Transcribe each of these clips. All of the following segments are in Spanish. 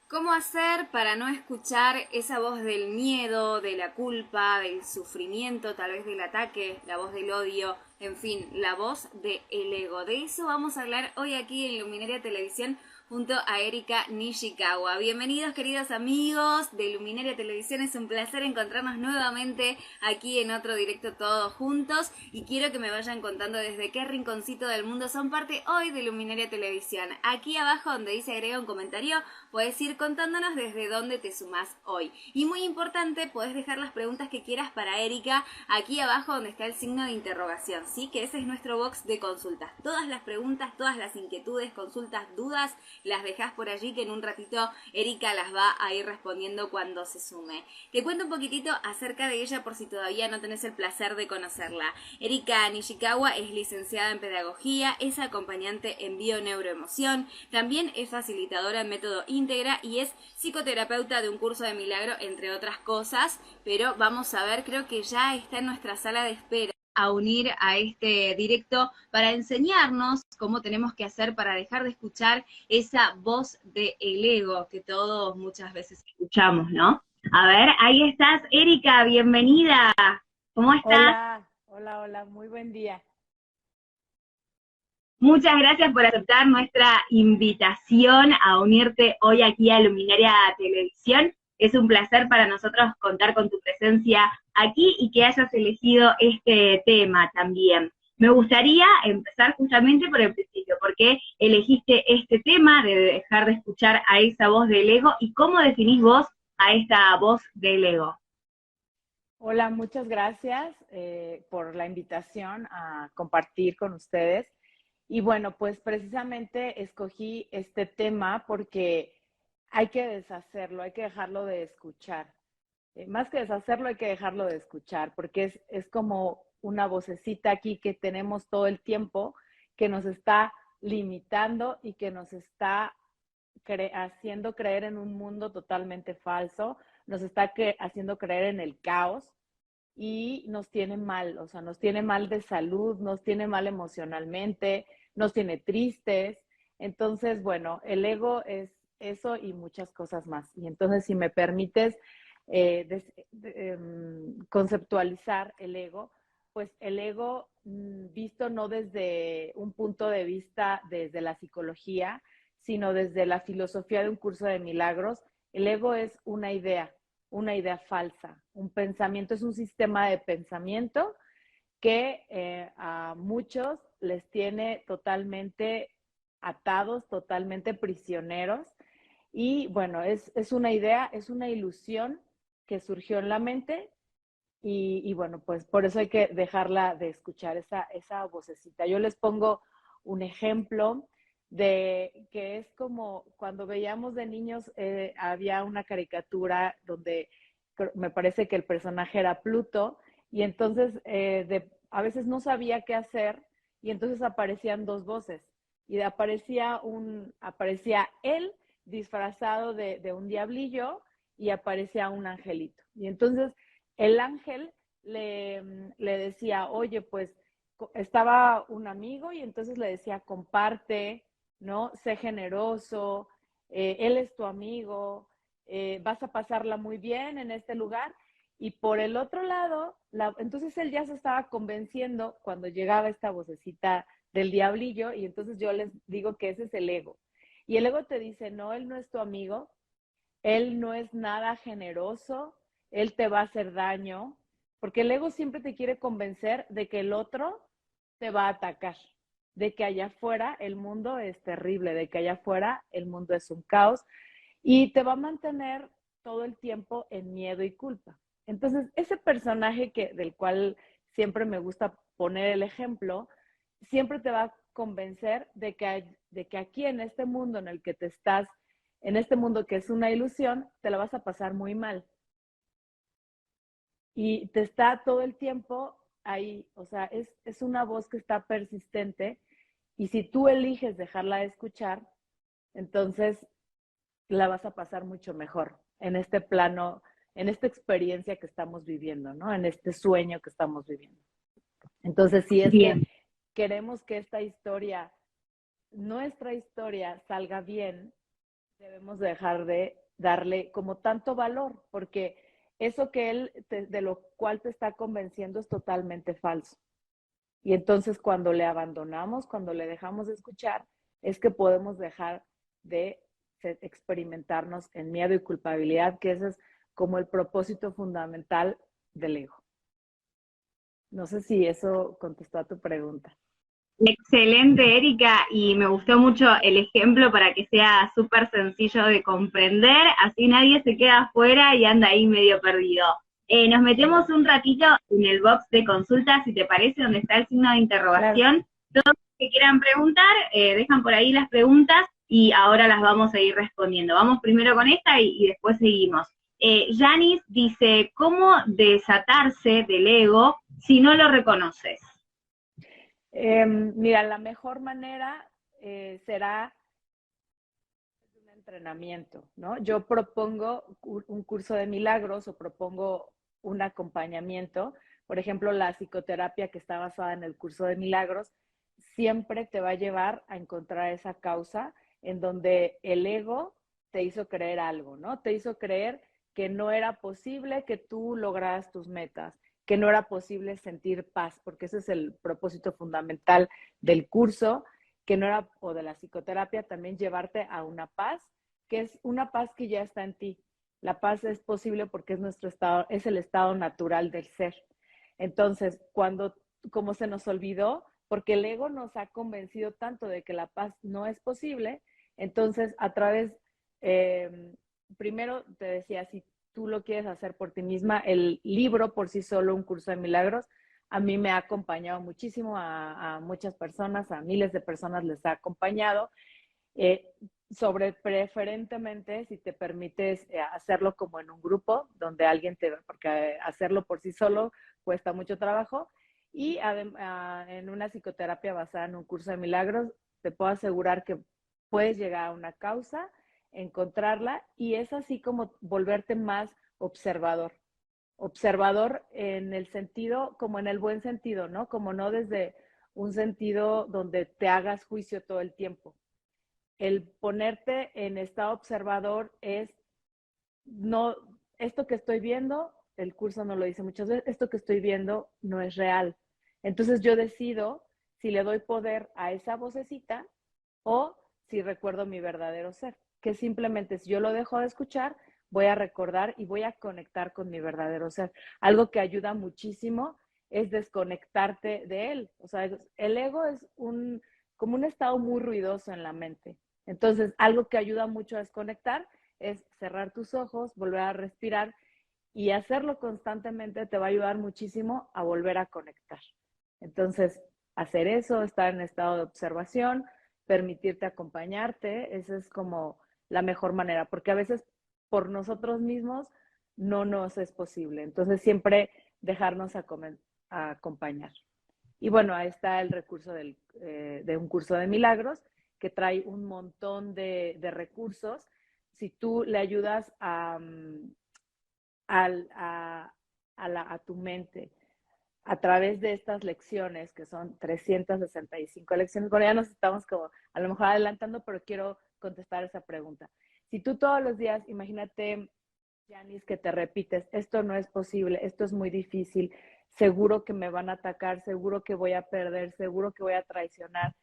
¿Cómo hacer para no escuchar esa voz del miedo, de la culpa, del sufrimiento, tal vez del ataque, la voz del odio, en fin, la voz del ego? De eso vamos a hablar hoy aquí en Luminaria Televisión junto a Erika Nishikawa. Bienvenidos queridos amigos de Luminaria Televisión, es un placer encontrarnos nuevamente aquí en otro directo todos juntos y quiero que me vayan contando desde qué rinconcito del mundo son parte hoy de Luminaria Televisión. Aquí abajo donde dice agrega un comentario puedes ir contándonos desde dónde te sumás hoy. Y muy importante, puedes dejar las preguntas que quieras para Erika aquí abajo donde está el signo de interrogación, ¿sí? Que ese es nuestro box de consultas. Todas las preguntas, todas las inquietudes, consultas, dudas, las dejás por allí que en un ratito Erika las va a ir respondiendo cuando se sume. Te cuento un poquitito acerca de ella por si todavía no tenés el placer de conocerla. Erika Nishikawa es licenciada en pedagogía, es acompañante en bioneuroemoción, también es facilitadora en método íntegra y es psicoterapeuta de un curso de milagro, entre otras cosas, pero vamos a ver, creo que ya está en nuestra sala de espera a unir a este directo para enseñarnos cómo tenemos que hacer para dejar de escuchar esa voz del ego que todos muchas veces escuchamos, ¿no? A ver, ahí estás, Erika, bienvenida. ¿Cómo estás? Hola, hola, hola, muy buen día. Muchas gracias por aceptar nuestra invitación a unirte hoy aquí a Luminaria Televisión. Es un placer para nosotros contar con tu presencia aquí y que hayas elegido este tema también. Me gustaría empezar justamente por el principio, ¿por qué elegiste este tema de dejar de escuchar a esa voz del ego y cómo definís vos a esta voz del ego? Hola, muchas gracias por la invitación a compartir con ustedes. Y bueno, pues precisamente escogí este tema porque hay que deshacerlo, hay que dejarlo de escuchar. Más que deshacerlo, hay que dejarlo de escuchar, porque es como una vocecita aquí que tenemos todo el tiempo que nos está limitando y que nos está haciendo creer en un mundo totalmente falso, nos está haciendo creer en el caos y nos tiene mal, o sea, nos tiene mal de salud, nos tiene mal emocionalmente, nos tiene tristes. Entonces, bueno, el ego es eso y muchas cosas más. Y entonces, si me permites conceptualizar el ego, pues el ego visto no desde un punto de vista desde la psicología, sino desde la filosofía de un curso de milagros, el ego es una idea falsa, un pensamiento, es un sistema de pensamiento que a muchos les tiene totalmente atados, totalmente prisioneros. Y bueno, es una idea, es una ilusión que surgió en la mente y bueno, pues por eso hay que dejarla de escuchar esa vocecita. Yo les pongo un ejemplo de que es como cuando veíamos de niños, había una caricatura donde me parece que el personaje era Pluto y entonces a veces no sabía qué hacer y entonces aparecían dos voces y aparecía él disfrazado de un diablillo y aparecía un angelito. Y entonces el ángel le decía, oye, pues estaba un amigo y entonces le decía, comparte, ¿no? Sé generoso, él es tu amigo, vas a pasarla muy bien en este lugar. Y por el otro lado, entonces él ya se estaba convenciendo cuando llegaba esta vocecita del diablillo y entonces yo les digo que ese es el ego. Y el ego te dice, no, él no es tu amigo, él no es nada generoso, él te va a hacer daño, porque el ego siempre te quiere convencer de que el otro te va a atacar, de que allá afuera el mundo es terrible, de que allá afuera el mundo es un caos y te va a mantener todo el tiempo en miedo y culpa. Entonces, ese personaje del cual siempre me gusta poner el ejemplo, siempre te va a convencer de que aquí en este mundo en el que te estás, en este mundo que es una ilusión, te la vas a pasar muy mal. Y te está todo el tiempo ahí, o sea, es una voz que está persistente y si tú eliges dejarla de escuchar, entonces la vas a pasar mucho mejor en este plano, en esta experiencia que estamos viviendo, ¿no? En este sueño que estamos viviendo. Entonces, si es que Bien. queremos que esta historia, nuestra historia, salga bien, debemos dejar de darle como tanto valor, porque eso que de lo cual te está convenciendo es totalmente falso. Y entonces cuando le abandonamos, cuando le dejamos de escuchar, es que podemos dejar de experimentarnos en miedo y culpabilidad, que ese es como el propósito fundamental del ego. No sé si eso contestó a tu pregunta. Excelente, Erika, y me gustó mucho el ejemplo para que sea súper sencillo de comprender, así nadie se queda afuera y anda ahí medio perdido. Nos metemos un ratito en el box de consultas, si te parece, donde está el signo de Claro. interrogación. Todos los que quieran preguntar, dejan por ahí las preguntas y ahora las vamos a ir respondiendo. Vamos primero con esta y después seguimos. Yanis dice, ¿cómo desatarse del ego si no lo reconoces? Mira, la mejor manera será un entrenamiento, ¿no? Yo propongo un curso de milagros o propongo un acompañamiento. Por ejemplo, la psicoterapia que está basada en el curso de milagros siempre te va a llevar a encontrar esa causa en donde el ego te hizo creer algo, ¿no? Te hizo creer que no era posible que tú lograras tus metas, que no era posible sentir paz, porque ese es el propósito fundamental del curso, que no era, o de la psicoterapia, también llevarte a una paz, que es una paz que ya está en ti. La paz es posible porque es nuestro estado, es el estado natural del ser. Entonces, como se nos olvidó, porque el ego nos ha convencido tanto de que la paz no es posible, entonces a través, primero te decía, si tú lo quieres hacer por ti misma, el libro por sí solo, un curso de milagros, a mí me ha acompañado muchísimo, a muchas personas, a miles de personas les ha acompañado, eh, sobre preferentemente si te permites hacerlo como en un grupo, donde alguien te, porque hacerlo por sí solo cuesta mucho trabajo, y en una psicoterapia basada en un curso de milagros, te puedo asegurar que puedes llegar a una causa, encontrarla, y es así como volverte más observador. Observador en el sentido, como en el buen sentido, ¿no? Como no desde un sentido donde te hagas juicio todo el tiempo. El ponerte en estado observador es, no, esto que estoy viendo, el curso no lo dice muchas veces, esto que estoy viendo no es real. Entonces yo decido si le doy poder a esa vocecita o si recuerdo mi verdadero ser, que simplemente si yo lo dejo de escuchar, voy a recordar y voy a conectar con mi verdadero ser. Algo que ayuda muchísimo es desconectarte de él. O sea, el ego es como un estado muy ruidoso en la mente. Entonces, algo que ayuda mucho a desconectar es cerrar tus ojos, volver a respirar y hacerlo constantemente te va a ayudar muchísimo a volver a conectar. Entonces, hacer eso, estar en estado de observación, permitirte acompañarte, esa es como la mejor manera, porque a veces por nosotros mismos no nos es posible. Entonces, siempre dejarnos a acompañar. Y bueno, ahí está el recurso de un curso de milagros que trae un montón de recursos. Si tú le ayudas a tu mente a través de estas lecciones, que son 365 lecciones, bueno, ya nos estamos como a lo mejor adelantando, pero quiero contestar esa pregunta. Si tú todos los días, imagínate, Yanis, que te repites, esto no es posible, esto es muy difícil, seguro que me van a atacar, seguro que voy a perder, seguro que voy a traicionar.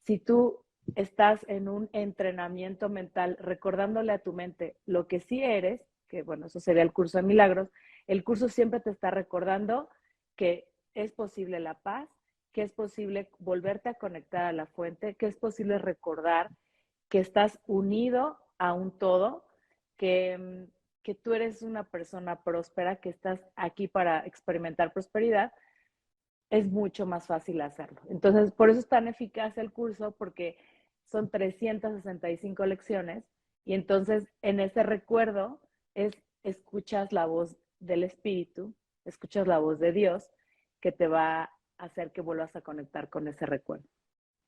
Si tú estás en un entrenamiento mental, recordándole a tu mente lo que sí eres, que bueno, eso sería el curso de milagros, el curso siempre te está recordando que es posible la paz, que es posible volverte a conectar a la fuente, que es posible recordar que estás unido a un todo, que tú eres una persona próspera, que estás aquí para experimentar prosperidad, es mucho más fácil hacerlo. Entonces, por eso es tan eficaz el curso, porque son 365 lecciones y entonces en ese recuerdo escuchas la voz del Espíritu, escuchas la voz de Dios que te va a hacer que vuelvas a conectar con ese recuerdo.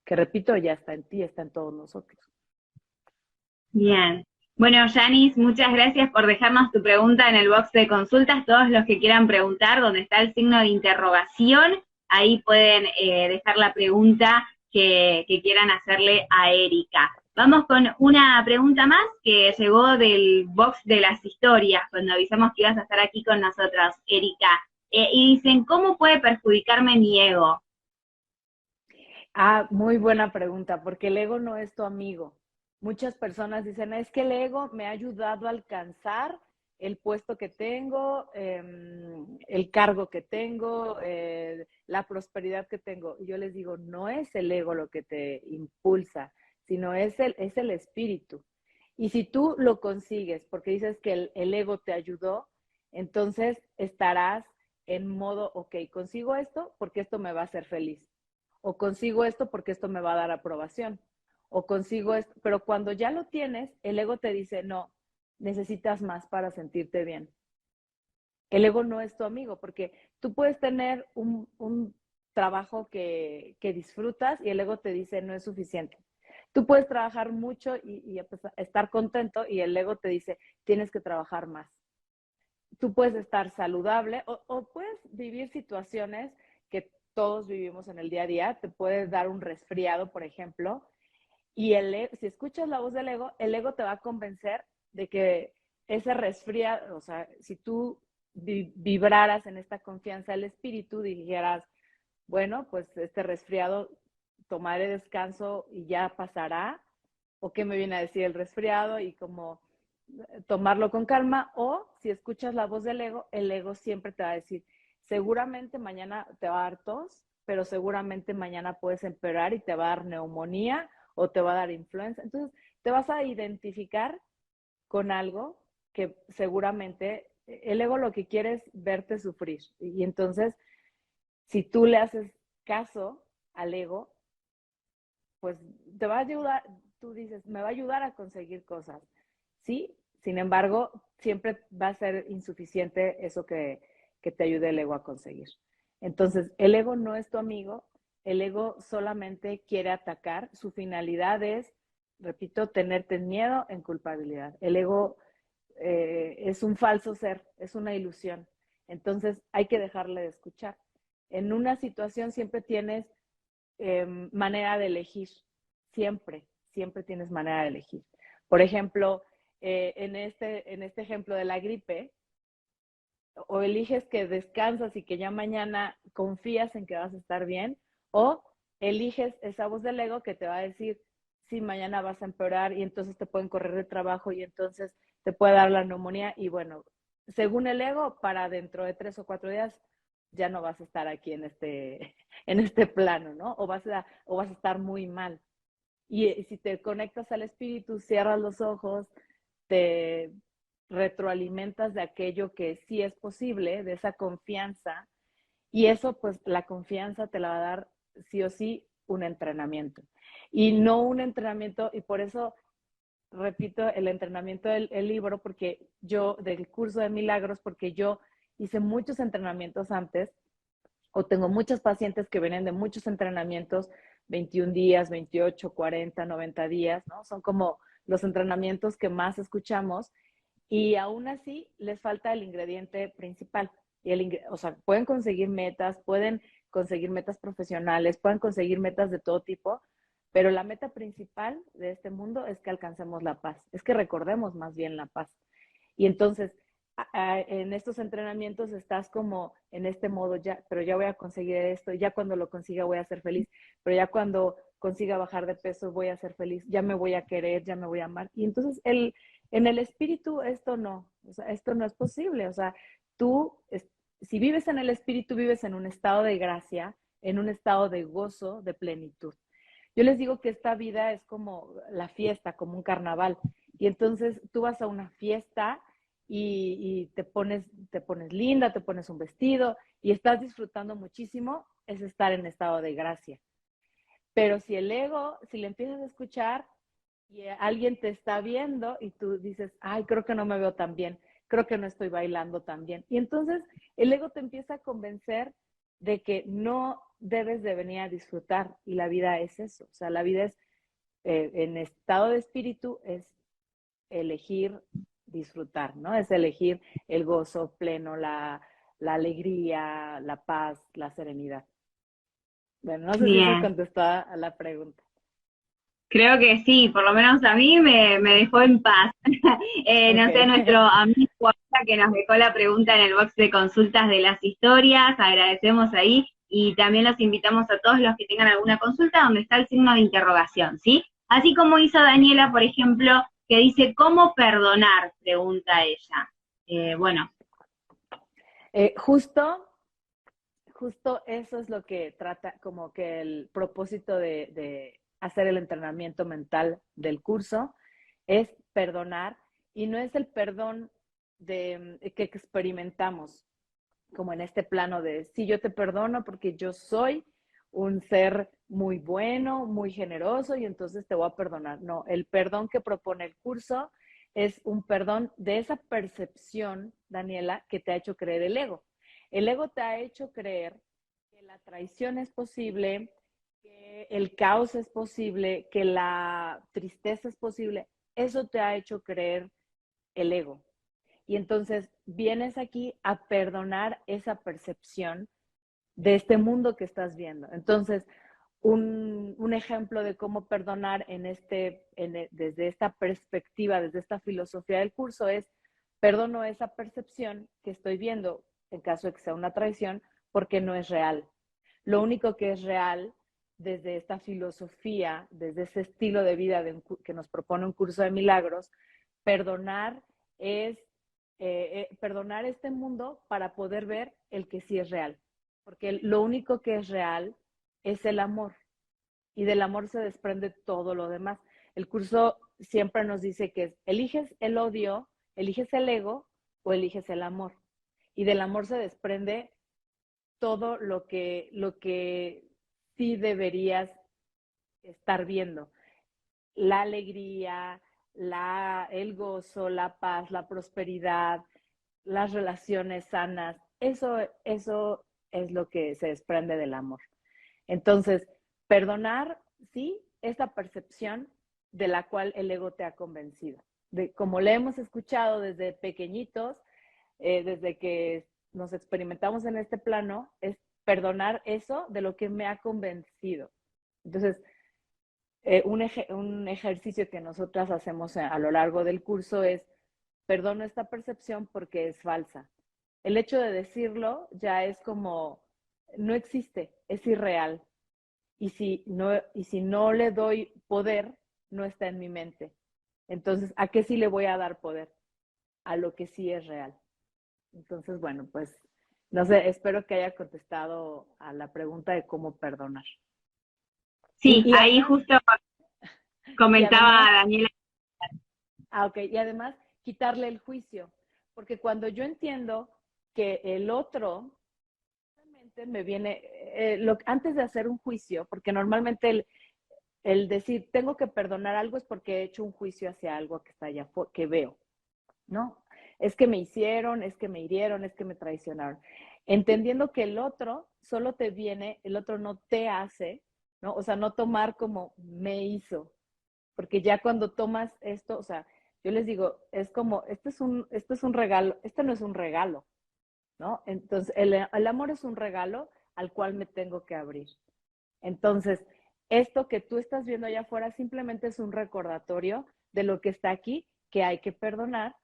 Que repito, ya está en ti, está en todos nosotros. Bien. Bueno, Yanis, muchas gracias por dejarnos tu pregunta en el box de consultas. Todos los que quieran preguntar, donde está el signo de interrogación, ahí pueden dejar la pregunta que quieran hacerle a Erika. Vamos con una pregunta más que llegó del box de las historias, cuando avisamos que ibas a estar aquí con nosotros, Erika. Y dicen, ¿cómo puede perjudicarme mi ego? Ah, muy buena pregunta, porque el ego no es tu amigo. Muchas personas dicen, es que el ego me ha ayudado a alcanzar el puesto que tengo, el cargo que tengo, la prosperidad que tengo. Y yo les digo, no es el ego lo que te impulsa, sino es el espíritu. Y si tú lo consigues, porque dices que el ego te ayudó, entonces estarás en modo, ok, consigo esto porque esto me va a hacer feliz, o consigo esto porque esto me va a dar aprobación, o consigo esto, pero cuando ya lo tienes, el ego te dice, no, necesitas más para sentirte bien. El ego no es tu amigo, porque tú puedes tener un trabajo que disfrutas y el ego te dice, no es suficiente. Tú puedes trabajar mucho y estar contento y el ego te dice, tienes que trabajar más. Tú puedes estar saludable o puedes vivir situaciones que todos vivimos en el día a día. Te puedes dar un resfriado, por ejemplo, y si escuchas la voz del ego, el ego te va a convencer de que ese resfriado, o sea, si tú vibraras en esta confianza del espíritu, dijeras, bueno, pues este resfriado, tomaré descanso y ya pasará, o qué me viene a decir el resfriado y como tomarlo con calma, o si escuchas la voz del ego, el ego siempre te va a decir, seguramente mañana te va a dar tos, pero seguramente mañana puedes empeorar y te va a dar neumonía o te va a dar influenza. Entonces, te vas a identificar con algo que seguramente el ego lo que quiere es verte sufrir. Y entonces, si tú le haces caso al ego, pues te va a ayudar, tú dices, me va a ayudar a conseguir cosas. Sí, sin embargo, siempre va a ser insuficiente eso que te ayude el ego a conseguir. Entonces, el ego no es tu amigo, el ego solamente quiere atacar, su finalidad es, repito, tenerte miedo en culpabilidad. El ego es un falso ser, es una ilusión. Entonces, hay que dejarle de escuchar. En una situación siempre tienes manera de elegir. Siempre, siempre tienes manera de elegir. Por ejemplo, en este ejemplo de la gripe, o eliges que descansas y que ya mañana confías en que vas a estar bien, o eliges esa voz del ego que te va a decir, sí, mañana vas a empeorar y entonces te pueden correr de trabajo y entonces te puede dar la neumonía y bueno, según el ego, para dentro de 3 o 4 días ya no vas a estar aquí en en este plano, ¿no? O vas a estar muy mal. Y si te conectas al espíritu, cierras los ojos, te retroalimentas de aquello que sí es posible, de esa confianza, y eso pues la confianza te la va a dar sí o sí un entrenamiento. Y no un entrenamiento, y por eso repito el entrenamiento del el libro, porque yo, del curso de milagros, porque yo hice muchos entrenamientos antes, o tengo muchos pacientes que vienen de muchos entrenamientos, 21 días, 28, 40, 90 días, ¿no? Son como los entrenamientos que más escuchamos y aún así les falta el ingrediente principal. O sea, pueden conseguir metas profesionales, pueden conseguir metas de todo tipo, pero la meta principal de este mundo es que alcancemos la paz, es que recordemos más bien la paz. Y entonces, en estos entrenamientos estás como en este modo, ya, pero ya voy a conseguir esto, ya cuando lo consiga voy a ser feliz, pero ya cuando consiga bajar de peso voy a ser feliz, ya me voy a querer, ya me voy a amar. Y entonces en el espíritu esto no, o sea, esto no es posible. O sea, tú, si vives en el espíritu, vives en un estado de gracia, en un estado de gozo, de plenitud. Yo les digo que esta vida es como la fiesta, como un carnaval. Y entonces tú vas a una fiesta y te pones linda, te pones un vestido y estás disfrutando muchísimo, es estar en estado de gracia. Pero si el ego, si le empiezas a escuchar y alguien te está viendo y tú dices, ay, creo que no me veo tan bien, creo que no estoy bailando tan bien. Y entonces el ego te empieza a convencer de que no debes de venir a disfrutar y la vida es eso. O sea, la vida es, en estado de espíritu, es elegir disfrutar, ¿no? Es elegir el gozo pleno, la alegría, la paz, la serenidad. Bueno, no sé si eso Bien. contestó a la pregunta. Creo que sí, por lo menos a mí me dejó en paz. No sé, Ok. nuestro amigo acá que nos dejó la pregunta en el box de consultas de las historias, agradecemos ahí y también los invitamos a todos los que tengan alguna consulta donde está el signo de interrogación, ¿sí? Así como hizo Daniela, por ejemplo, que dice, ¿cómo perdonar? Pregunta ella. Bueno, Justo, justo eso es lo que trata, como que el propósito de hacer el entrenamiento mental del curso es perdonar, y no es el perdón que experimentamos como en este plano de, sí, yo te perdono porque yo soy un ser muy bueno, muy generoso y entonces te voy a perdonar. No, el perdón que propone el curso es un perdón de esa percepción, Daniela, que te ha hecho creer el ego. El ego te ha hecho creer que la traición es posible, que el caos es posible, que la tristeza es posible. Eso te ha hecho creer el ego. Y entonces vienes aquí a perdonar esa percepción de este mundo que estás viendo. Entonces, un ejemplo de cómo perdonar desde esta perspectiva, desde esta filosofía del curso es, perdono esa percepción que estoy viendo, en caso de que sea una traición, porque no es real. Lo único que es real desde esta filosofía, desde ese estilo de vida que nos propone un curso de milagros, perdonar es perdonar este mundo para poder ver el que sí es real. Porque lo único que es real es el amor. Y del amor se desprende todo lo demás. El curso siempre nos dice que eliges el odio, eliges el ego o eliges el amor. Y del amor se desprende todo lo que sí deberías estar viendo. La alegría, el gozo, la paz, la prosperidad, las relaciones sanas. Eso es lo que se desprende del amor. Entonces, perdonar, sí, esa percepción de la cual el ego te ha convencido. Como le hemos escuchado desde pequeñitos, desde que nos experimentamos en este plano, es perdonar eso de lo que me ha convencido. Entonces, un ejercicio que nosotras hacemos a lo largo del curso es, perdono esta percepción porque es falsa. El hecho de decirlo ya es como, no existe, es irreal. Y si no le doy poder, no está en mi mente. Entonces, ¿a qué sí le voy a dar poder? A lo que sí es real. Entonces, bueno, pues, no sé, espero que haya contestado a la pregunta de cómo perdonar. sí, Y ahí además, justo y además, comentaba Daniela. y además quitarle el juicio, porque cuando yo entiendo que el otro realmente me viene, antes de hacer un juicio, porque normalmente el decir tengo que perdonar algo es porque he hecho un juicio hacia algo que está allá, que veo, ¿no? Es que me hicieron, es que me hirieron, es que me traicionaron. Entendiendo que el otro solo te viene, el otro no te hace, ¿no? O sea, no tomar como me hizo, porque ya cuando tomas esto, o sea, yo les digo, es como, esto es un regalo, este no es un regalo, ¿no? Entonces, el amor es un regalo al cual me tengo que abrir. Entonces, esto que tú estás viendo allá afuera simplemente es un recordatorio de lo que está aquí, que hay que perdonar.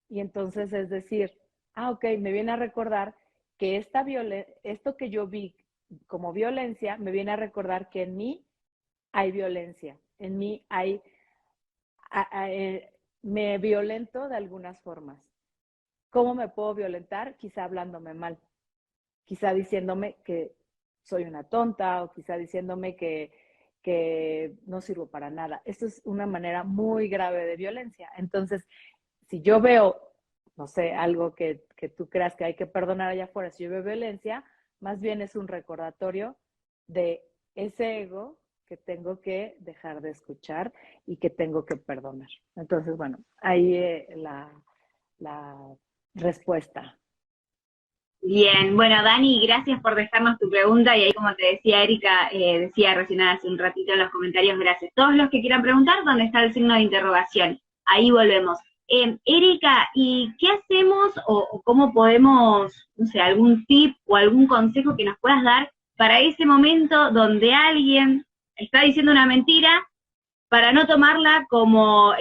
Y entonces es decir, ok, me viene a recordar que esto que yo vi como violencia, me viene a recordar que en mí hay violencia, en mí me violento de algunas formas. ¿Cómo me puedo violentar? Quizá hablándome mal, quizá diciéndome que soy una tonta o quizá diciéndome que no sirvo para nada. Esto es una manera muy grave de violencia. Entonces, si yo veo, no sé, algo que tú creas que hay que perdonar allá afuera, si yo veo violencia, más bien es un recordatorio de ese ego que tengo que dejar de escuchar y que tengo que perdonar. Entonces, bueno, ahí la respuesta. Bien, bueno, Dani, gracias por dejarnos tu pregunta y ahí como te decía Erika, decía recién hace un ratito en los comentarios, gracias. Todos los que quieran preguntar, ¿dónde está el signo de interrogación? Ahí volvemos. Erika, ¿y qué hacemos o cómo podemos, no sé, algún tip o algún consejo que nos puedas dar para ese momento donde alguien está diciendo una mentira para no tomarla como,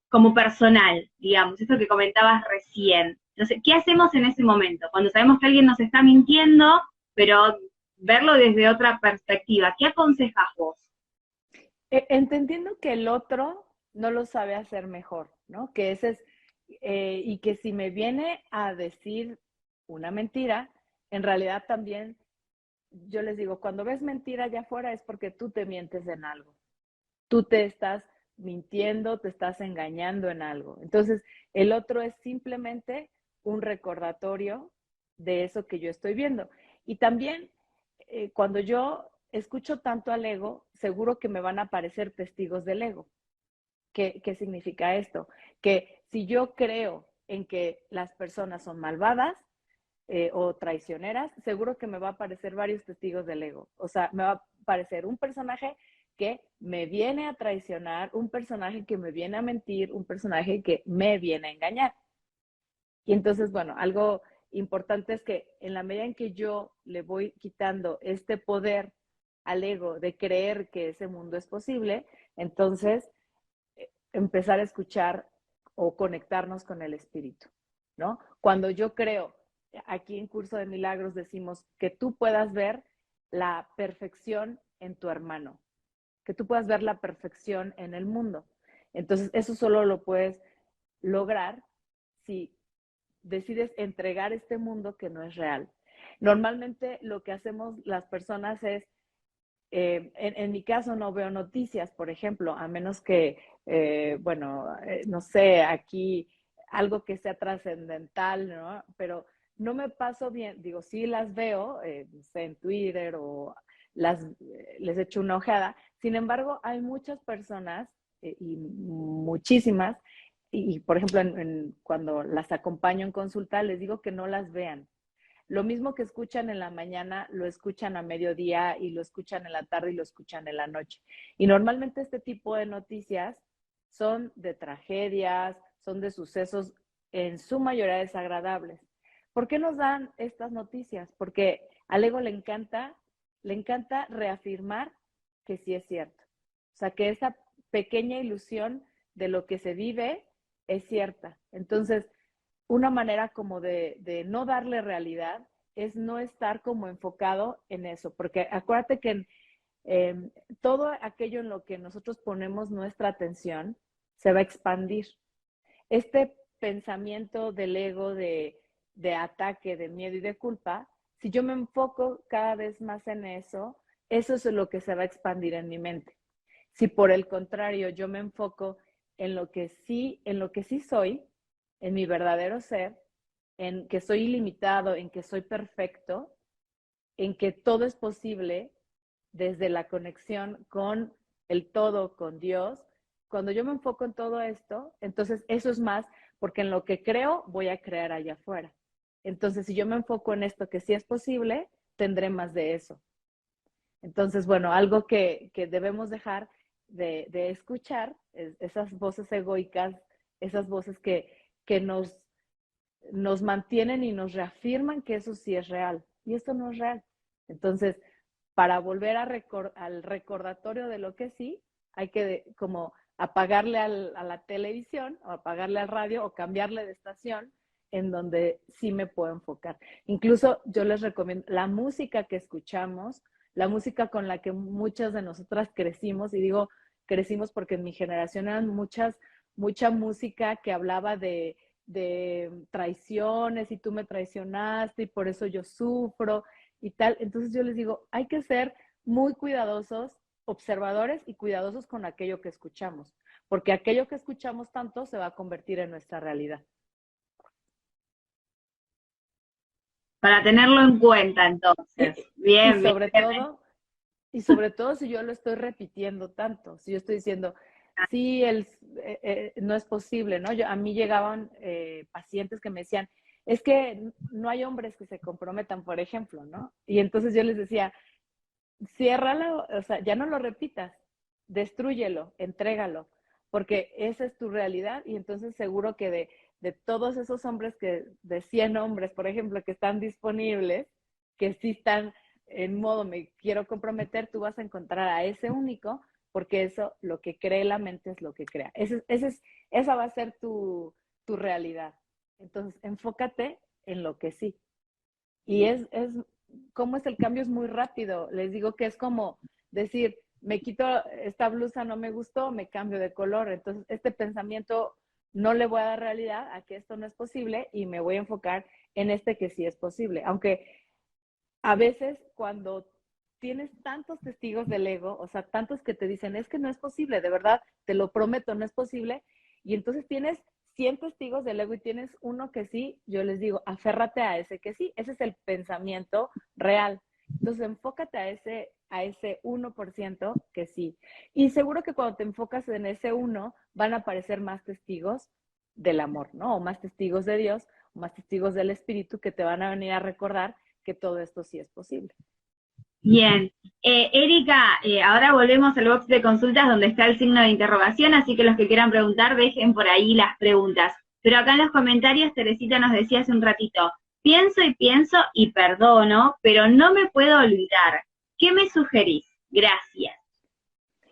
como personal, digamos, eso que comentabas recién. Entonces, ¿qué hacemos en ese momento? Cuando sabemos que alguien nos está mintiendo, pero verlo desde otra perspectiva, ¿qué aconsejas vos? Entendiendo que el otro no lo sabe hacer mejor, ¿no? Que ese es, y que si me viene a decir una mentira, en realidad también yo les digo, cuando ves mentira allá afuera es porque tú te mientes en algo. Tú te estás mintiendo, te estás engañando en algo. Entonces, el otro es simplemente un recordatorio de eso que yo estoy viendo. Y también, cuando yo escucho tanto al ego, seguro que me van a aparecer testigos del ego. ¿Qué significa esto? Que si yo creo en que las personas son malvadas, o traicioneras, seguro que me va a aparecer varios testigos del ego. O sea, me va a aparecer un personaje que me viene a traicionar, un personaje que me viene a mentir, un personaje que me viene a engañar. Y entonces, bueno, algo importante es que en la medida en que yo le voy quitando este poder al ego de creer que ese mundo es posible, entonces empezar a escuchar o conectarnos con el espíritu, ¿no? Cuando yo creo, aquí en Curso de Milagros decimos que tú puedas ver la perfección en tu hermano, que tú puedas ver la perfección en el mundo. Entonces, eso solo lo puedes lograr si decides entregar este mundo que no es real. Normalmente lo que hacemos las personas es en mi caso no veo noticias, por ejemplo, a menos que, no sé, aquí algo que sea trascendental, ¿no? Pero no me paso bien, digo, sí las veo, no sé, en Twitter o les echo una ojeada. Sin embargo, hay muchas personas y muchísimas, y por ejemplo, cuando las acompaño en consulta, les digo que no las vean. Lo mismo que escuchan en la mañana, lo escuchan a mediodía y lo escuchan en la tarde y lo escuchan en la noche. Y normalmente este tipo de noticias son de tragedias, son de sucesos en su mayoría desagradables. ¿Por qué nos dan estas noticias? Porque al ego le encanta reafirmar que sí es cierto. O sea, que esa pequeña ilusión de lo que se vive es cierta. Entonces, una manera como de no darle realidad es no estar como enfocado en eso, porque acuérdate que todo aquello en lo que nosotros ponemos nuestra atención se va a expandir. Este pensamiento del ego de ataque, de miedo y de culpa, si yo me enfoco cada vez más en eso, eso es lo que se va a expandir en mi mente. Si por el contrario yo me enfoco en lo que sí soy, en mi verdadero ser, en que soy ilimitado, en que soy perfecto, en que todo es posible desde la conexión con el todo, con Dios. Cuando yo me enfoco en todo esto, entonces eso es más, porque en lo que creo voy a crear allá afuera. Entonces, si yo me enfoco en esto que sí es posible, tendré más de eso. Entonces, bueno, algo que debemos dejar de escuchar es esas voces egoicas, esas voces que nos mantienen y nos reafirman que eso sí es real. Y esto no es real. Entonces, para volver al recordatorio de lo que sí, hay que como apagarle a la televisión o apagarle al radio o cambiarle de estación en donde sí me puedo enfocar. Incluso yo les recomiendo la música que escuchamos, la música con la que muchas de nosotras crecimos, y digo crecimos porque en mi generación eran mucha música que hablaba de traiciones y tú me traicionaste y por eso yo sufro y tal. Entonces yo les digo, hay que ser muy cuidadosos, observadores y cuidadosos con aquello que escuchamos, porque aquello que escuchamos tanto se va a convertir en nuestra realidad. Para tenerlo en cuenta, entonces. Bien, bien. Y sobre todo si yo lo estoy repitiendo tanto, si yo estoy diciendo, sí, no es posible, ¿no? A mí llegaban pacientes que me decían, es que no hay hombres que se comprometan, por ejemplo, ¿no? Y entonces yo les decía, ciérralo, o sea, ya no lo repitas, destrúyelo, entrégalo, porque esa es tu realidad y entonces seguro que de todos esos hombres de 100 hombres, por ejemplo, que están disponibles, que sí están en modo me quiero comprometer, tú vas a encontrar a ese único porque eso, lo que cree la mente es lo que crea. Esa va a ser tu realidad. Entonces, enfócate en lo que sí. Y cómo es el cambio, es muy rápido. Les digo que es como decir, me quito esta blusa, no me gustó, me cambio de color. Entonces, este pensamiento no le voy a dar realidad a que esto no es posible y me voy a enfocar en este que sí es posible. Aunque a veces cuando tienes tantos testigos del ego, o sea, tantos que te dicen, es que no es posible, de verdad, te lo prometo, no es posible, y entonces tienes 100 testigos del ego y tienes uno que sí, yo les digo, aférrate a ese que sí, ese es el pensamiento real. Entonces, enfócate a ese 1% que sí. Y seguro que cuando te enfocas en ese uno, van a aparecer más testigos del amor, ¿no? O más testigos de Dios, o más testigos del Espíritu que te van a venir a recordar que todo esto sí es posible. Bien. Erika, ahora volvemos al box de consultas donde está el signo de interrogación, así que los que quieran preguntar, dejen por ahí las preguntas. Pero acá en los comentarios, Teresita nos decía hace un ratito, pienso y perdono, pero no me puedo olvidar. ¿Qué me sugerís? Gracias.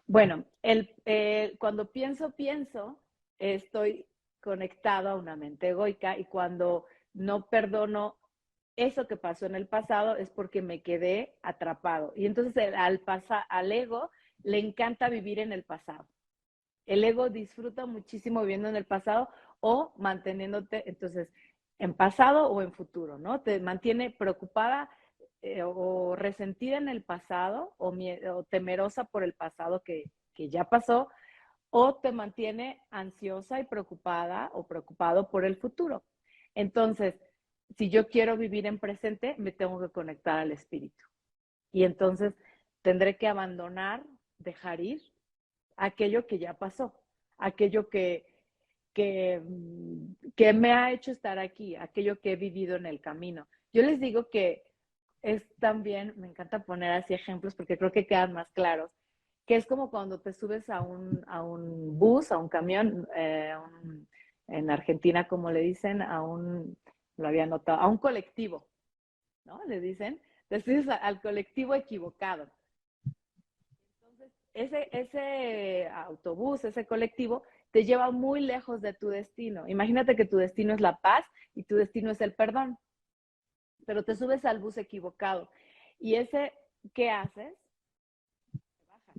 Bueno, cuando pienso, estoy conectado a una mente egoica, y cuando no perdono eso que pasó en el pasado es porque me quedé atrapado. Y entonces al ego le encanta vivir en el pasado. El ego disfruta muchísimo viviendo en el pasado o manteniéndote, entonces, en pasado o en futuro, ¿no? Te mantiene preocupada o resentida en el pasado o temerosa por el pasado que ya pasó, o te mantiene ansiosa y preocupada o preocupado por el futuro. Entonces, si yo quiero vivir en presente, me tengo que conectar al espíritu. Y entonces tendré que abandonar, dejar ir aquello que ya pasó, aquello que me ha hecho estar aquí, aquello que he vivido en el camino. Yo les digo que es también, me encanta poner así ejemplos porque creo que quedan más claros, que es como cuando te subes a un bus, a un camión, en Argentina, como le dicen, lo había notado, a un colectivo, ¿no? Le dicen, te subes al colectivo equivocado. Entonces, ese autobús, ese colectivo, te lleva muy lejos de tu destino. Imagínate que tu destino es la paz y tu destino es el perdón, pero te subes al bus equivocado. Y ¿qué haces? Te bajas.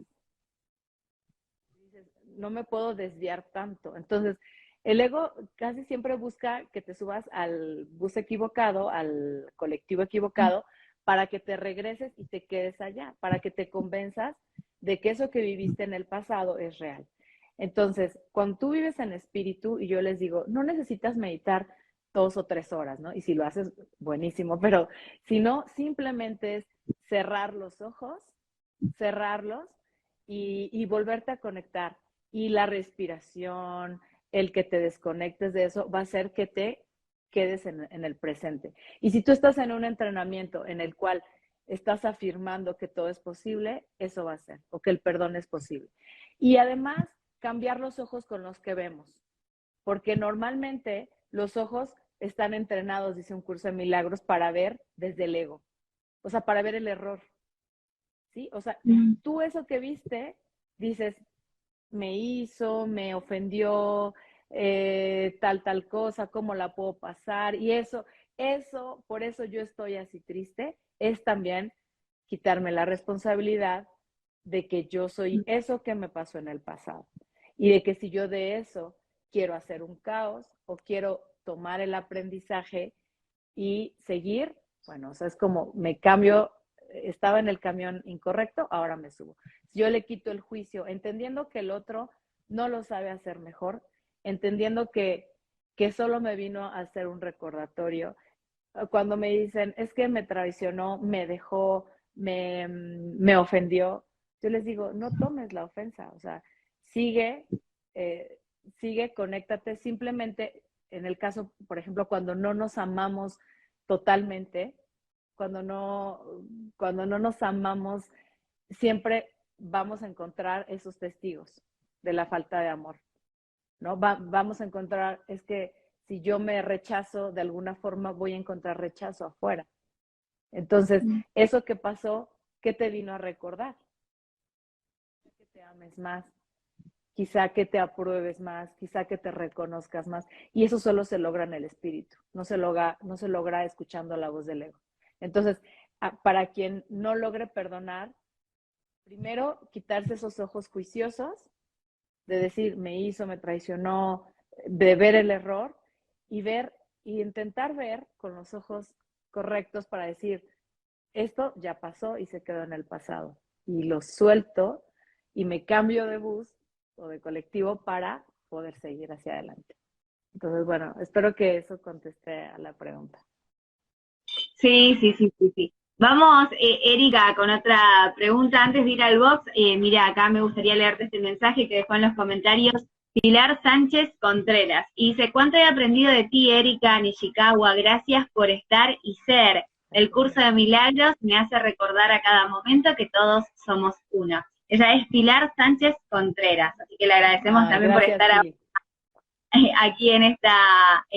Dices, no me puedo desviar tanto. Entonces, el ego casi siempre busca que te subas al bus equivocado, al colectivo equivocado, para que te regreses y te quedes allá, para que te convenzas de que eso que viviste en el pasado es real. Entonces, cuando tú vives en espíritu, y yo les digo, no necesitas meditar 2 o 3 horas, ¿no? Y si lo haces, buenísimo, pero si no, simplemente es cerrar los ojos, cerrarlos y volverte a conectar. Y la respiración, el que te desconectes de eso, va a hacer que te quedes en el presente. Y si tú estás en un entrenamiento en el cual estás afirmando que todo es posible, eso va a ser, o que el perdón es posible. Y además, cambiar los ojos con los que vemos, porque normalmente los ojos están entrenados, dice un curso de milagros, para ver desde el ego, o sea, para ver el error, ¿sí? O sea, tú eso que viste, dices, me ofendió, tal cosa, cómo la puedo pasar, y por eso yo estoy así triste, es también quitarme la responsabilidad de que yo soy eso que me pasó en el pasado, y de que si yo de eso quiero hacer un caos o quiero tomar el aprendizaje y seguir, bueno, o sea, es como me cambio, estaba en el camión incorrecto, ahora me subo. Yo le quito el juicio, entendiendo que el otro no lo sabe hacer mejor, entendiendo que solo me vino a hacer un recordatorio. Cuando me dicen, es que me traicionó, me dejó, me ofendió, yo les digo, no tomes la ofensa, o sea, sigue, eh, conéctate, simplemente en el caso, por ejemplo, cuando no nos amamos totalmente, cuando no nos amamos, siempre vamos a encontrar esos testigos de la falta de amor, ¿no? Vamos a encontrar, es que si yo me rechazo de alguna forma, voy a encontrar rechazo afuera. Entonces, eso que pasó, ¿qué te vino a recordar? Que te ames más, quizá que te apruebes más, quizá que te reconozcas más. Y eso solo se logra en el espíritu, no se logra escuchando la voz del ego. Entonces, para quien no logre perdonar, primero quitarse esos ojos juiciosos de decir, me hizo, me traicionó, de ver el error y ver y intentar ver con los ojos correctos para decir, esto ya pasó y se quedó en el pasado. Y lo suelto y me cambio de bus o de colectivo para poder seguir hacia adelante. Entonces, bueno, espero que eso conteste a la pregunta. Sí, sí, sí, sí, sí. Vamos, Erika, con otra pregunta. Antes de ir al box, mira, acá me gustaría leerte este mensaje que dejó en los comentarios Pilar Sánchez Contreras. Y dice, ¿cuánto he aprendido de ti, Erika Nishikawa? Gracias por estar y ser. El curso de milagros me hace recordar a cada momento que todos somos uno. Ella es Pilar Sánchez Contreras, así que le agradecemos también por estar aquí en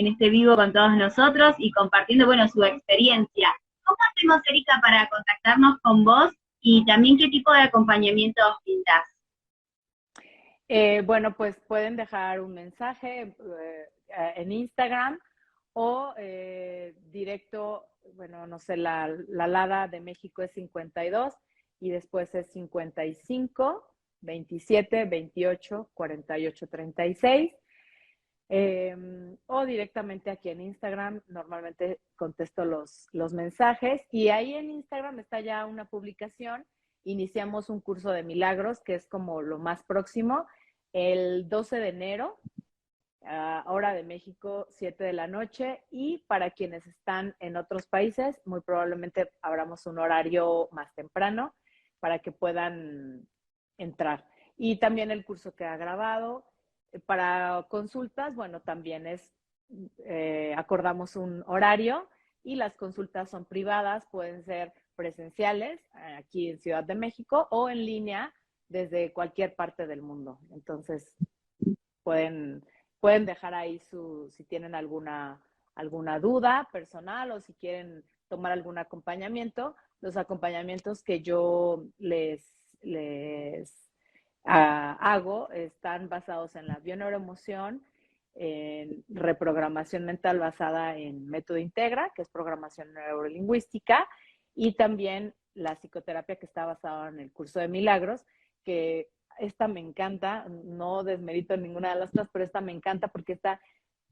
este vivo con todos nosotros y compartiendo, bueno, su experiencia. ¿Cómo hacemos, Erika, para contactarnos con vos y también qué tipo de acompañamiento brindás? Bueno, pues pueden dejar un mensaje en Instagram o directo, bueno, no sé, la alada de México es 52 y después es 55, 27, 28, 48, 36. O directamente aquí en Instagram, normalmente contesto los mensajes y ahí en Instagram está ya una publicación, iniciamos un curso de milagros que es como lo más próximo, el 12 de enero, hora de México, 7 de la noche, y para quienes están en otros países, muy probablemente abramos un horario más temprano para que puedan entrar. Y también el curso queda grabado. Para consultas, bueno, también acordamos un horario y las consultas son privadas, pueden ser presenciales aquí en Ciudad de México o en línea desde cualquier parte del mundo. Entonces, pueden dejar ahí si tienen alguna duda personal o si quieren tomar algún acompañamiento. Los acompañamientos que yo les hago están basados en la bioneuroemoción, en reprogramación mental basada en método Integra, que es programación neurolingüística, y también la psicoterapia que está basada en el curso de milagros, que esta me encanta, no desmerito ninguna de las otras, pero esta me encanta porque esta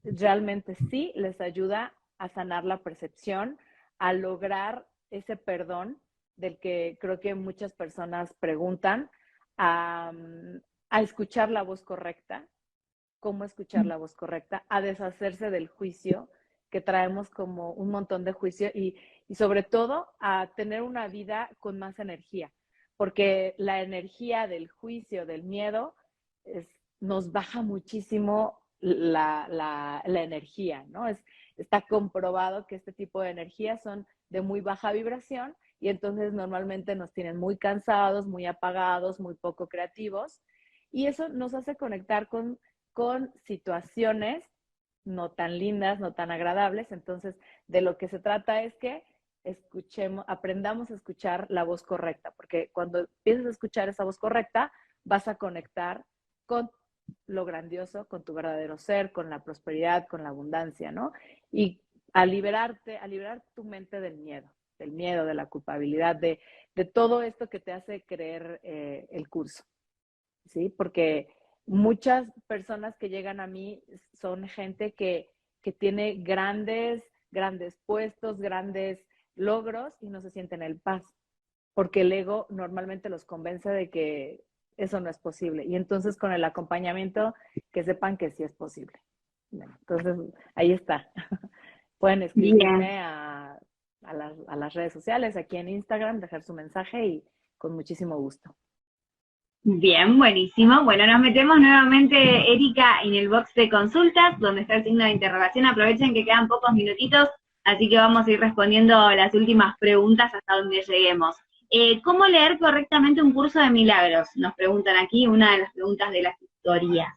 realmente sí les ayuda a sanar la percepción, a lograr ese perdón del que creo que muchas personas preguntan, a escuchar la voz correcta, cómo escuchar la voz correcta, a deshacerse del juicio, que traemos como un montón de juicio y sobre todo a tener una vida con más energía, porque la energía del juicio, del miedo, nos baja muchísimo la energía, ¿no? Está comprobado que este tipo de energías son de muy baja vibración y entonces normalmente nos tienen muy cansados, muy apagados, muy poco creativos y eso nos hace conectar con situaciones no tan lindas, no tan agradables. Entonces, de lo que se trata es que aprendamos a escuchar la voz correcta, porque cuando empiezas a escuchar esa voz correcta, vas a conectar con lo grandioso, con tu verdadero ser, con la prosperidad, con la abundancia, ¿no? Y a liberar tu mente del miedo, de la culpabilidad, de todo esto que te hace creer el curso, ¿sí? Porque muchas personas que llegan a mí son gente que tiene grandes puestos, grandes logros y no se sienten en paz, porque el ego normalmente los convence de que eso no es posible. Y entonces con el acompañamiento, que sepan que sí es posible. Bueno, entonces, ahí está. Pueden escribirme a las redes sociales, aquí en Instagram, dejar su mensaje y con muchísimo gusto. Bien, buenísimo. Bueno, nos metemos nuevamente, Erika, en el box de consultas, donde está el signo de interrogación. Aprovechen que quedan pocos minutitos, así que vamos a ir respondiendo las últimas preguntas hasta donde lleguemos. ¿Cómo leer correctamente un curso de milagros? Nos preguntan aquí, una de las preguntas de las historias.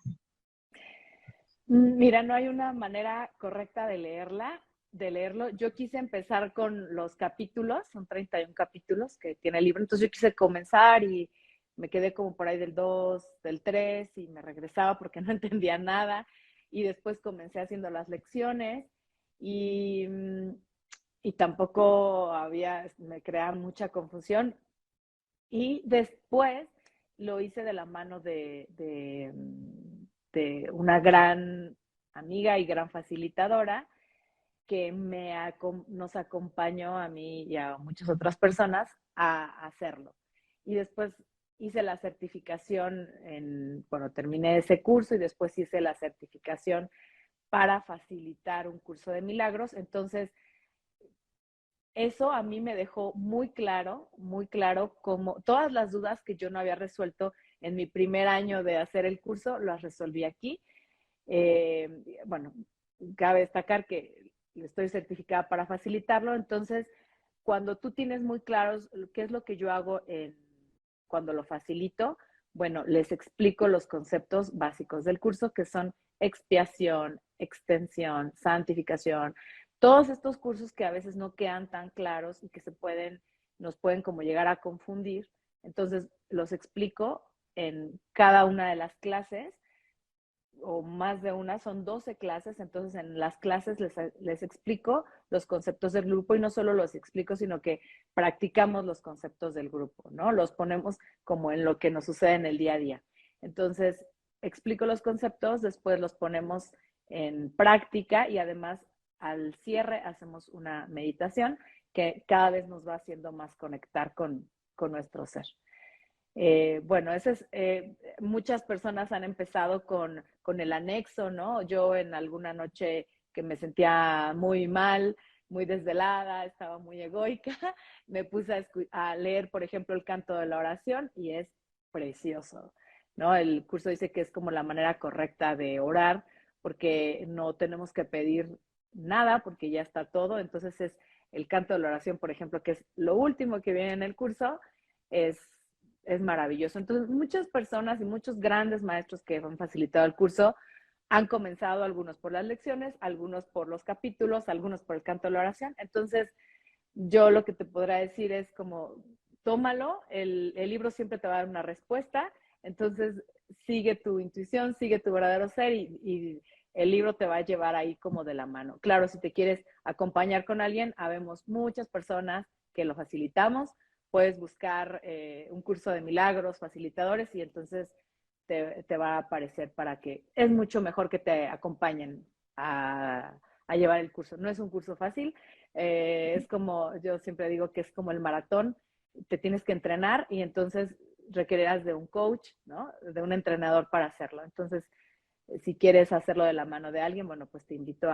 Mira, no hay una manera correcta de leerlo. Yo quise empezar con los capítulos, son 31 capítulos que tiene el libro, entonces yo quise comenzar y me quedé como por ahí del 2, del 3 y me regresaba porque no entendía nada. Y después comencé haciendo las lecciones y, y tampoco me creaba mucha confusión. Y después lo hice de la mano de una gran amiga y gran facilitadora que nos acompañó a mí y a muchas otras personas a hacerlo. Y después hice la certificación, bueno, terminé ese curso y después hice la certificación para facilitar un curso de milagros. Entonces, eso a mí me dejó muy claro como todas las dudas que yo no había resuelto en mi primer año de hacer el curso, las resolví aquí. Bueno, cabe destacar que estoy certificada para facilitarlo, entonces cuando tú tienes muy claros qué es lo que yo hago cuando lo facilito, bueno, les explico los conceptos básicos del curso, que son expiación, extensión, santificación, todos estos cursos que a veces no quedan tan claros y que nos pueden como llegar a confundir. Entonces, los explico en cada una de las clases, o más de una, son 12 clases, entonces en las clases les explico los conceptos del grupo y no solo los explico, sino que practicamos los conceptos del grupo, ¿no? Los ponemos como en lo que nos sucede en el día a día. Entonces, explico los conceptos, después los ponemos en práctica y además al cierre hacemos una meditación que cada vez nos va haciendo más conectar con nuestro ser. Bueno, muchas personas han empezado con el anexo, ¿no? Yo en alguna noche que me sentía muy mal, muy desvelada, estaba muy egoica, me puse a leer, por ejemplo, el canto de la oración y es precioso, ¿no? El curso dice que es como la manera correcta de orar porque no tenemos que pedir nada porque ya está todo, entonces es el canto de la oración, por ejemplo, que es lo último que viene en el curso, es maravilloso. Entonces, muchas personas y muchos grandes maestros que han facilitado el curso han comenzado, algunos por las lecciones, algunos por los capítulos, algunos por el canto de la oración. Entonces, yo lo que te podrá decir es como, tómalo, el libro siempre te va a dar una respuesta, entonces sigue tu intuición, sigue tu verdadero ser y el libro te va a llevar ahí como de la mano. Claro, si te quieres acompañar con alguien, habemos muchas personas que lo facilitamos, puedes buscar un curso de milagros, facilitadores, y entonces te va a aparecer para que es mucho mejor que te acompañen a llevar el curso. No es un curso fácil, es como, yo siempre digo que es como el maratón, te tienes que entrenar y entonces requerirás de un coach, ¿no? De un entrenador para hacerlo. Entonces, si quieres hacerlo de la mano de alguien, bueno, pues te invito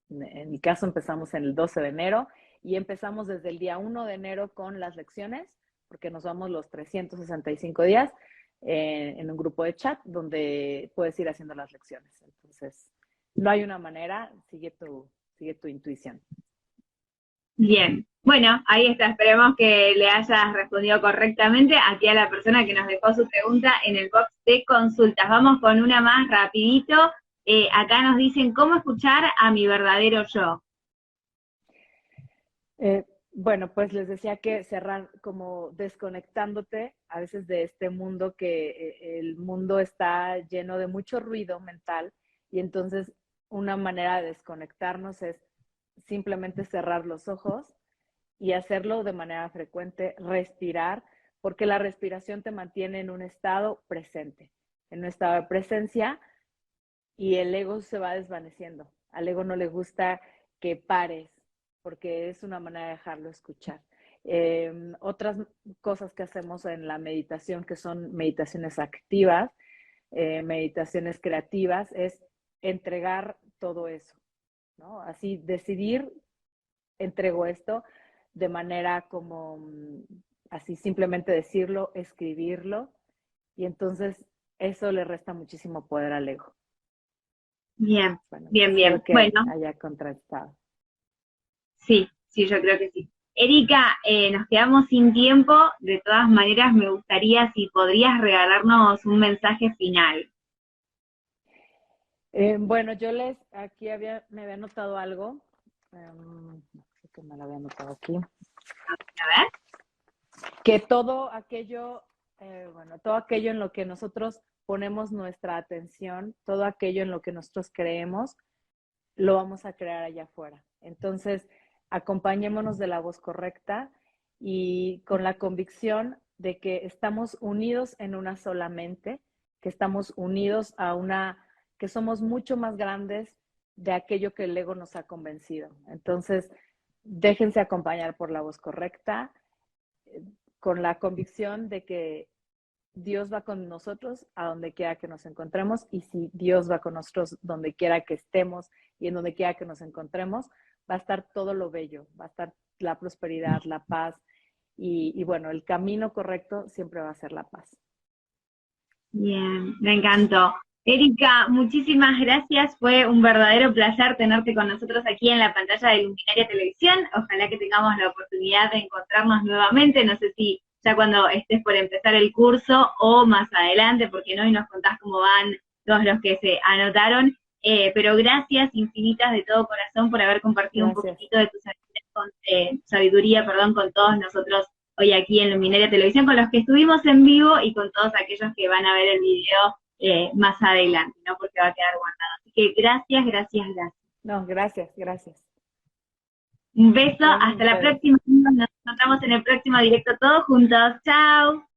en mi caso empezamos en el 12 de enero y empezamos desde el día 1 de enero con las lecciones, porque nos vamos los 365 días en un grupo de chat donde puedes ir haciendo las lecciones. Entonces, no hay una manera, sigue tu intuición. Bien, bueno, ahí está, esperemos que le hayas respondido correctamente aquí a la persona que nos dejó su pregunta en el box de consultas. Vamos con una más rapidito. Acá nos dicen, ¿cómo escuchar a mi verdadero yo? Bueno, pues les decía que cerrar como desconectándote a veces de este mundo, que el mundo está lleno de mucho ruido mental y entonces una manera de desconectarnos es simplemente cerrar los ojos y hacerlo de manera frecuente, respirar, porque la respiración te mantiene en un estado presente, en un estado de presencia y el ego se va desvaneciendo. Al ego no le gusta que pares, porque es una manera de dejarlo escuchar. Otras cosas que hacemos en la meditación, que son meditaciones activas, meditaciones creativas, es entregar todo eso, ¿no? Así decidir, entrego esto de manera como, así simplemente decirlo, escribirlo, y entonces eso le resta muchísimo poder al ego. Bien, Bueno, bien, espero bien. que Bueno, haya contrastado. sí, yo creo que sí. Erika, nos quedamos sin tiempo. De todas maneras, me gustaría si podrías regalarnos un mensaje final. Bueno, aquí me había notado algo. No sé que me lo había notado aquí. A ver. Que todo aquello Bueno, todo aquello en lo que nosotros ponemos nuestra atención, todo aquello en lo que nosotros creemos, lo vamos a crear allá afuera. Entonces, acompañémonos de la voz correcta y con la convicción de que estamos unidos en una sola mente, que estamos unidos a una, que somos mucho más grandes de aquello que el ego nos ha convencido. Entonces, déjense acompañar por la voz correcta, con la convicción de que Dios va con nosotros a donde quiera que nos encontremos, y si Dios va con nosotros donde quiera que estemos y en donde quiera que nos encontremos, va a estar todo lo bello, va a estar la prosperidad, la paz y bueno, el camino correcto siempre va a ser la paz. Bien, me encantó. Erika, muchísimas gracias. Fue un verdadero placer tenerte con nosotros aquí en la pantalla de Luminaria Televisión. Ojalá que tengamos la oportunidad de encontrarnos nuevamente. No sé si ya cuando estés por empezar el curso o más adelante, porque no, y nos contás cómo van todos los que se anotaron. Pero gracias infinitas de todo corazón por haber compartido un poquitito de tu sabiduría, con todos nosotros hoy aquí en Luminaria Televisión, con los que estuvimos en vivo y con todos aquellos que van a ver el video más adelante, ¿no? Porque va a quedar guardado. Así que gracias, gracias, gracias. No, gracias, gracias. Un beso, hasta la próxima. Nos encontramos en el próximo directo todos juntos. Chao.